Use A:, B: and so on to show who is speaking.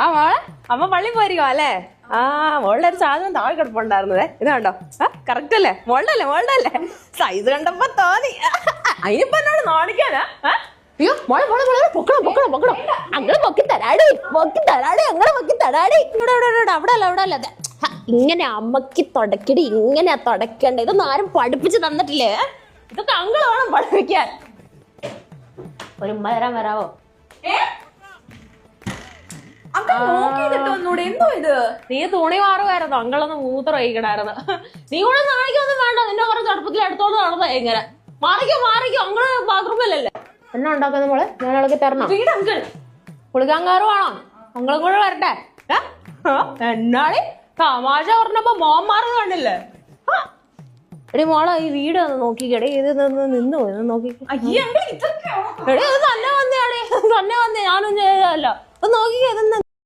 A: ആ മോളെ അമ്മ പള്ളി പോയിരിക്കോ അല്ലേ? ആ മോളുടെ ഒരു സാധനം താഴെ കിടപ്പുണ്ടായിരുന്നതേ. ഇത് കണ്ടോ? കറക്റ്റ് അല്ലേ? മോളുടെ അല്ലേ? സൈസ് കണ്ടപ്പോ തോന്നി. അതിനിപ്പോ എന്നോട് നാണിക്കാനാ? അയ്യോ മോളെ മോളെ മോളെ പൊക്കണം അങ്ങനെ പൊക്കി തരാടി അങ്ങനെ പൊക്കി തരാടി. അവിടെ അല്ല ഇങ്ങനെ അമ്മക്ക് തുടക്കടി, ഇങ്ങനെയാ തുടക്കണ്ടേ. ഇതൊന്നും ആരും പഠിപ്പിച്ച് തന്നിട്ടില്ലേ? ഇതൊക്കെ അങ്കിള് വേണം പഠിപ്പിക്കാൻ. ഒരു ഉമ്മ തരാൻ വരാവോ? എന്തോ ഇത്? നീ തുണി മാറുമായിരുന്നു, അങ്കളൊന്ന് മൂത്രം ഒഴിക്കണായിരുന്നു. നീ കൂടെ നാണിക്കൊന്നും വേണ്ട. നിന്നെ കുറച്ച് അടുപ്പത്തിൽ എടുത്തോണ്ട് നടന്നേ. എങ്ങനെ മാറിക്കോ അങ്ങള് ബാത്റൂമിലല്ലേ എന്നെ ഉണ്ടാക്കുന്ന മോളെ? ഞാൻ ഇളക്കി തരണം. അങ്കിൾ കുളിക്കാൻ കയറുവാണോ? അങ്ങളും കൂടെ വരട്ടെ. എന്നാളി തമാശ പറഞ്ഞപ്പോ മോൻ മാറുന്നത് കണ്ടില്ലേ? എടി മോളെ ഈ വീട് ഒന്ന് നോക്കിക്കടേ. ഇത് നിന്ന് പോയി നോക്കി. എടി അത് തന്നെ വന്നേ ഞാനൊന്നും ചെയ്തതല്ല. നോക്കിക്കോ.